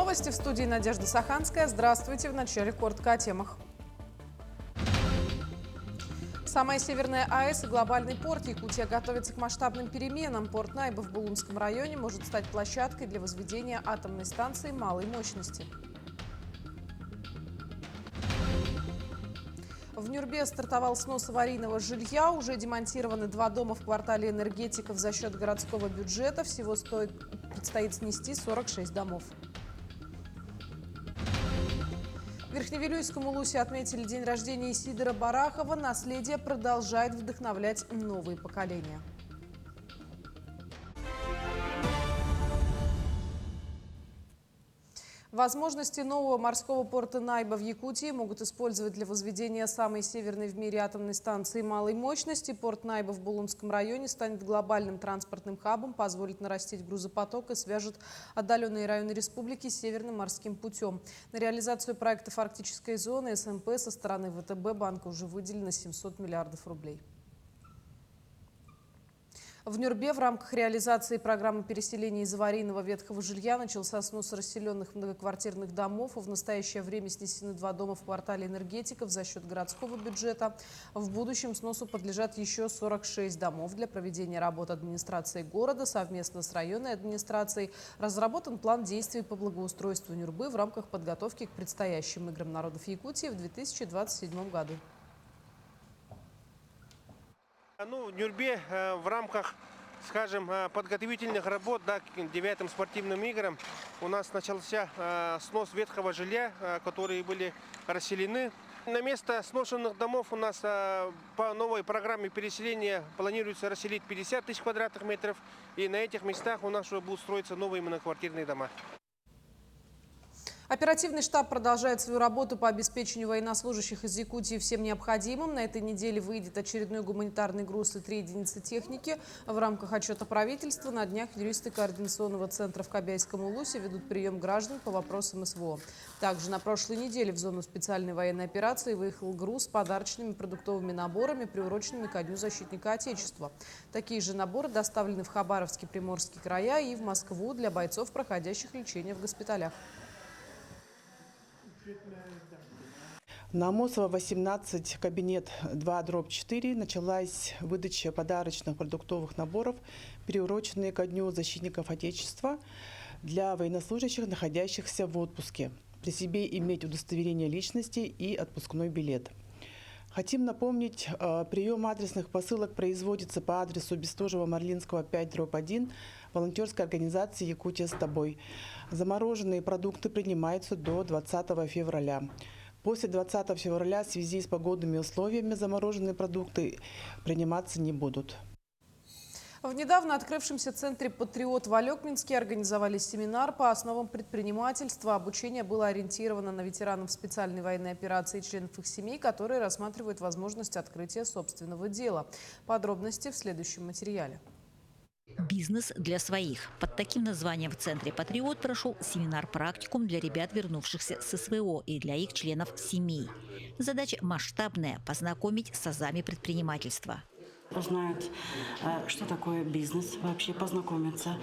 Новости в студии Надежда Саханская. Здравствуйте. В начале коротко о темах. Самая северная АЭС и глобальный порт Якутия готовится к масштабным переменам. Порт Найба в Булунском районе может стать площадкой для возведения атомной станции малой мощности. В Нюрбе стартовал снос аварийного жилья. Уже демонтированы 2 дома в квартале энергетиков за счет городского бюджета. Всего предстоит снести 46 домов. В Верхневилюйском Улусе отметили день рождения Исидора Барахова. Наследие продолжает вдохновлять новые поколения. Возможности нового морского порта Найба в Якутии могут использовать для возведения самой северной в мире атомной станции малой мощности. Порт Найба в Булунском районе станет глобальным транспортным хабом, позволит нарастить грузопоток и свяжет отдаленные районы республики с северным морским путем. На реализацию проектов арктической зоны СМП со стороны ВТБ банка уже выделено 700 миллиардов рублей. В Нюрбе в рамках реализации программы переселения из аварийного ветхого жилья начался снос расселенных многоквартирных домов. В настоящее время снесены 2 дома в квартале энергетиков за счет городского бюджета. В будущем сносу подлежат еще 46 домов. Для проведения работ администрации города совместно с районной администрацией разработан план действий по благоустройству Нюрбы в рамках подготовки к предстоящим играм народов Якутии в 2027 году. В Нюрбе в рамках, скажем, подготовительных работ к 9-м спортивным играм у нас начался снос ветхого жилья, которые были расселены. На место сношенных домов у нас по новой программе переселения планируется расселить 50 тысяч квадратных метров. И на этих местах у нас уже будут строиться новые многоквартирные дома. Оперативный штаб продолжает свою работу по обеспечению военнослужащих из Якутии всем необходимым. На этой неделе выйдет очередной гуманитарный груз и 3 единицы техники. В рамках отчета правительства на днях юристы Координационного центра в Кобяйском Улусе ведут прием граждан по вопросам СВО. Также на прошлой неделе в зону специальной военной операции выехал груз с подарочными продуктовыми наборами, приуроченными ко Дню защитника Отечества. Такие же наборы доставлены в Хабаровский, Приморский края и в Москву для бойцов, проходящих лечение в госпиталях. На Амосова 18, кабинет 2/4 началась выдача подарочных продуктовых наборов, приуроченные ко Дню защитников Отечества для военнослужащих, находящихся в отпуске. При себе иметь удостоверение личности и отпускной билет. Хотим напомнить, прием адресных посылок производится по адресу Бестужева-Марлинского 5/1 волонтерской организации «Якутия с тобой». Замороженные продукты принимаются до 20 февраля. После 20 февраля в связи с погодными условиями замороженные продукты приниматься не будут. В недавно открывшемся центре «Патриот» в Алекминске организовали семинар по основам предпринимательства. Обучение было ориентировано на ветеранов специальной военной операции и членов их семей, которые рассматривают возможность открытия собственного дела. Подробности в следующем материале. Бизнес для своих. Под таким названием в центре «Патриот» прошел семинар-практикум для ребят, вернувшихся с СВО, и для их членов семей. Задача масштабная – познакомить с азами предпринимательства. Узнают, что такое бизнес, вообще познакомиться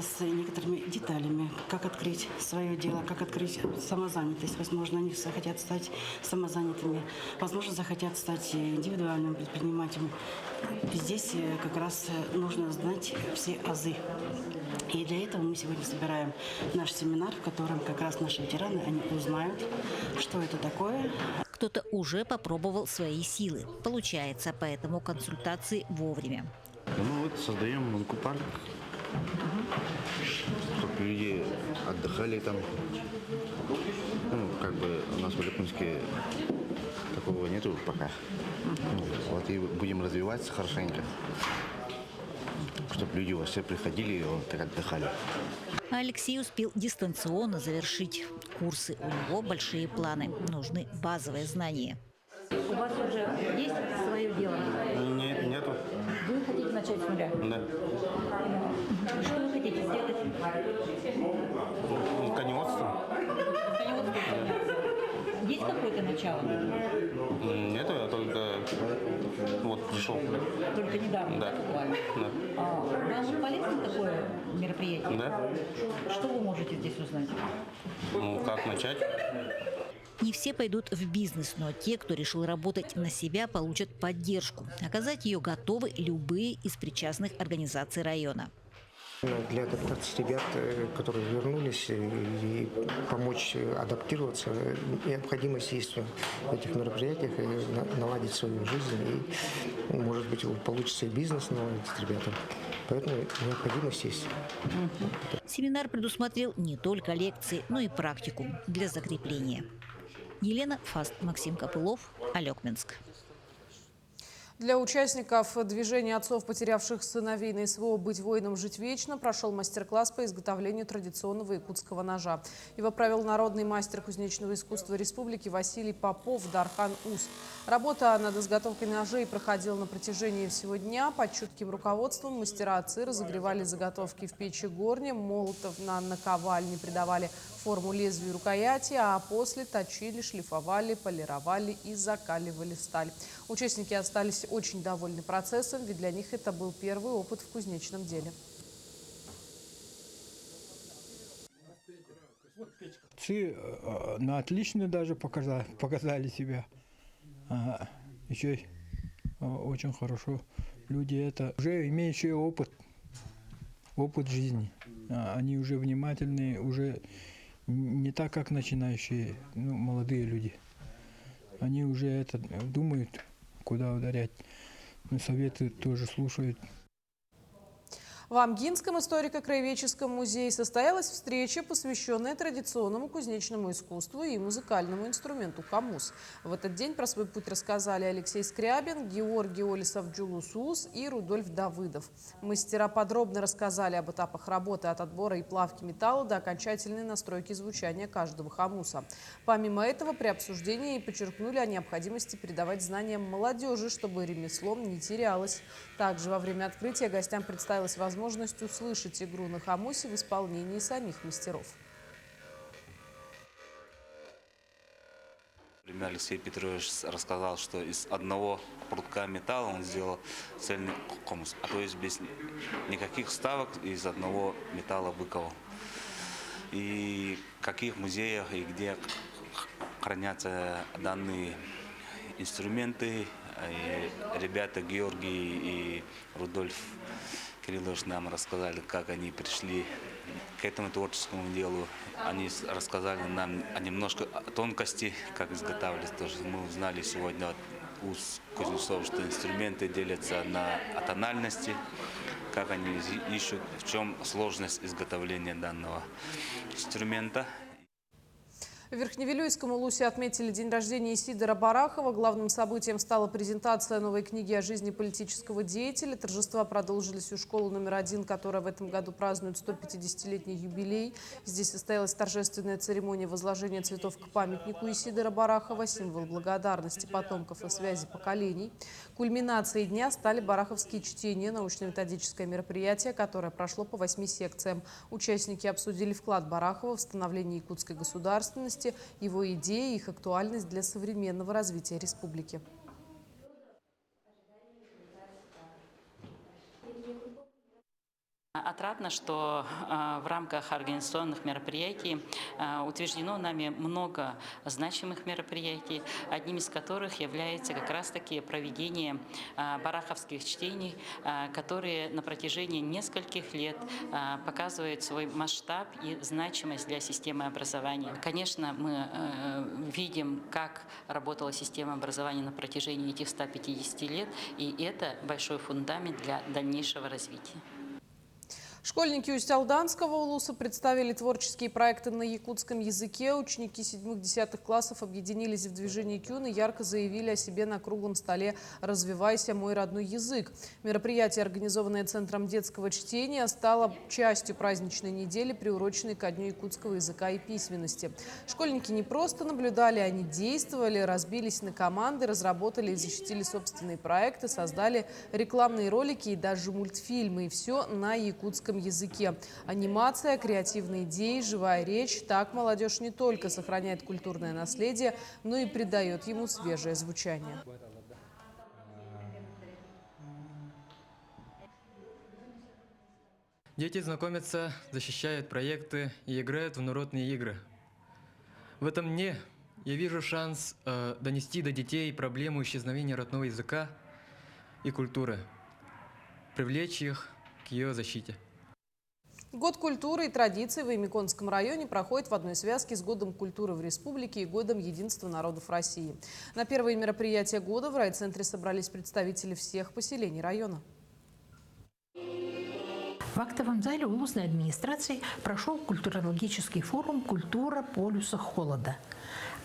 с некоторыми деталями, как открыть свое дело, как открыть самозанятость. Возможно, они захотят стать самозанятыми, возможно, захотят стать индивидуальным предпринимателем. Здесь как раз нужно знать все азы. И для этого мы сегодня собираем наш семинар, в котором как раз наши ветераны, они узнают, что это такое. Кто-то уже попробовал свои силы. Получается, поэтому консультации вовремя. Создаем онкопарк, чтобы люди отдыхали там. У нас в Алекминске такого нету пока. И будем развиваться хорошенько, чтобы люди вообще приходили и так отдыхали. Алексей успел дистанционно завершить курсы. У него большие планы. Нужны базовые знания. У вас уже есть свое дело? Нет, нету. Вы хотите начать с нуля? Да. Что вы хотите сделать? Коневодство. Есть какое-то начало? Нет, я только пришел. Только недавно? Да. Вам полезно такое мероприятие? Да. Что вы можете здесь узнать? Ну, как начать? Не все пойдут в бизнес, но те, кто решил работать на себя, получат поддержку. Оказать ее готовы любые из причастных организаций района. Для адаптации ребят, которые вернулись, и помочь адаптироваться, необходимость есть в этих мероприятиях, и наладить свою жизнь. И, может быть, получится и бизнес наладить ребятам. Поэтому необходимость есть. Семинар предусмотрел не только лекции, но и практикум для закрепления. Елена Фаст, Максим Копылов, Алекминск. Для участников движения отцов, потерявших сыновей на СВО «Быть воином, жить вечно» прошел мастер-класс по изготовлению традиционного якутского ножа. Его провел народный мастер кузнечного искусства республики Василий Попов Дархан Уст. Работа над изготовкой ножей проходила на протяжении всего дня. Под чутким руководством мастера-отцы разогревали заготовки в печи горне, молотов на наковальне придавали форму лезвию и рукояти, а после точили, шлифовали, полировали и закаливали сталь. Участники остались очень довольны процессом, ведь для них это был первый опыт в кузнечном деле. Отцы на отлично даже показали себя. Еще очень хорошо. Люди это уже имеющие опыт жизни. Они уже внимательные, уже не так, как начинающие, молодые люди. Они уже думают, куда ударять. Советы тоже слушают. В Амгинском историко-краеведческом музее состоялась встреча, посвященная традиционному кузнечному искусству и музыкальному инструменту камус. В этот день про свой путь рассказали Алексей Скрябин, Георгий Олесов-Джулусус и Рудольф Давыдов. Мастера подробно рассказали об этапах работы от отбора и плавки металла до окончательной настройки звучания каждого камуса. Помимо этого, при обсуждении подчеркнули о необходимости передавать знания молодежи, чтобы ремесло не терялось. Также во время открытия гостям представилась возможность услышать игру на камусе в исполнении самих мастеров. Алексей Петрович рассказал, что из одного прутка металла он сделал цельный камус, то есть без никаких вставок из одного металла выковал. И в каких музеях и где хранятся данные инструменты, и ребята Георгий и Рудольф Кириллович нам рассказали, как они пришли к этому творческому делу. Они рассказали нам немножко о тонкости, как изготавливать. Тоже мы узнали сегодня от уст кузнецов, что инструменты делятся на тональности, как они ищут, в чем сложность изготовления данного инструмента. В Верхневилюйском Улусе отметили день рождения Исидора Барахова. Главным событием стала презентация новой книги о жизни политического деятеля. Торжества продолжились у школы номер 1, которая в этом году празднует 150-летний юбилей. Здесь состоялась торжественная церемония возложения цветов к памятнику Исидора Барахова, символ благодарности потомков и связи поколений. Кульминацией дня стали бараховские чтения, научно-методическое мероприятие, которое прошло по 8 секциям. Участники обсудили вклад Барахова в становление якутской государственности, его идеи и их актуальность для современного развития республики. Отрадно, что в рамках организационных мероприятий утверждено нами много значимых мероприятий, одним из которых является как раз-таки проведение бараховских чтений, которые на протяжении нескольких лет показывают свой масштаб и значимость для системы образования. Конечно, мы видим, как работала система образования на протяжении этих 150 лет, и это большой фундамент для дальнейшего развития. Школьники Усть-Алданского улуса представили творческие проекты на якутском языке. Ученики 7-10 классов объединились в движении «Кюн» и ярко заявили о себе на круглом столе «Развивайся, мой родной язык». Мероприятие, организованное Центром детского чтения, стало частью праздничной недели, приуроченной ко Дню якутского языка и письменности. Школьники не просто наблюдали, они действовали, разбились на команды, разработали и защитили собственные проекты, создали рекламные ролики и даже мультфильмы. И все на якутском языке. Анимация, креативные идеи, живая речь. Так молодежь не только сохраняет культурное наследие, но и придает ему свежее звучание. Дети знакомятся, защищают проекты и играют в народные игры. В этом дне я вижу шанс донести до детей проблему исчезновения родного языка и культуры, привлечь их к ее защите. Год культуры и традиций в Аймяконском районе проходит в одной связке с Годом культуры в республике и Годом единства народов России. На первые мероприятия года в райцентре собрались представители всех поселений района. В актовом зале улусной администрации прошел культурологический форум «Культура полюса холода».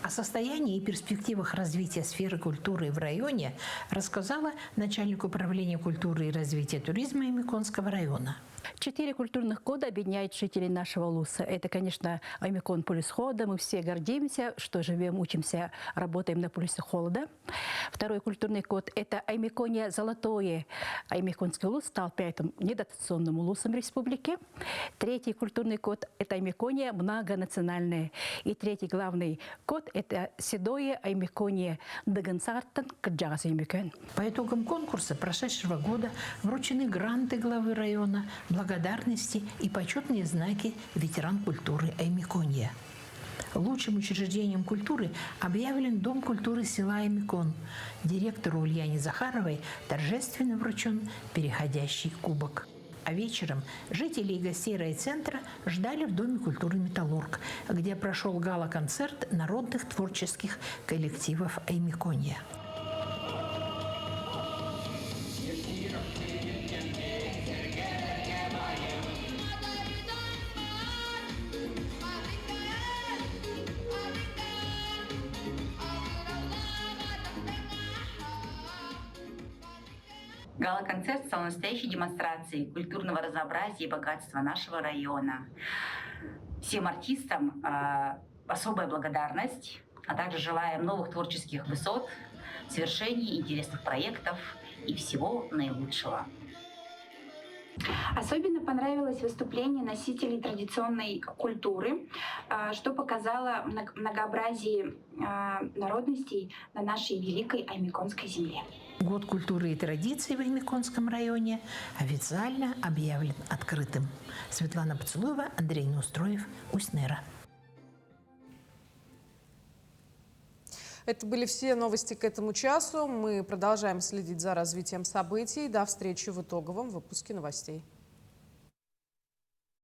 О состоянии и перспективах развития сферы культуры в районе рассказала начальник управления культуры и развития туризма Аймяконского района. 4 культурных года объединяют жителей нашего улуса. Это, конечно, Аймякон полюс холода. Мы все гордимся, что живем, учимся, работаем на полюсе холода. Второй культурный год – это Аймяконье золотое. Аймяконский улус стал 5-м недотационным улусом республики. Третий культурный год – это Аймяконье многонациональное. И третий главный год – это седое Аймяконье Дагансартан Каджаз Аймякон. По итогам конкурса прошедшего года вручены гранты главы района, благодарности и почетные знаки ветеран культуры Аймяконья. Лучшим учреждением культуры объявлен Дом культуры села Аймякон. Директору Ульяне Захаровой торжественно вручен переходящий кубок. А вечером жители и гостей райцентра ждали в Доме культуры «Металлург», где прошел гала-концерт народных творческих коллективов Аймяконья. Гала-концерт стал настоящей демонстрацией культурного разнообразия и богатства нашего района. Всем артистам особая благодарность, а также желаем новых творческих высот, свершений, интересных проектов и всего наилучшего. Особенно понравилось выступление носителей традиционной культуры, что показало многообразие народностей на нашей великой Аймяконской земле. Год культуры и традиций в Аймяконском районе официально объявлен открытым. Светлана Поцелуева, Андрей Неустроев, Усть-Нера. Это были все новости к этому часу. Мы продолжаем следить за развитием событий. До встречи в итоговом выпуске новостей.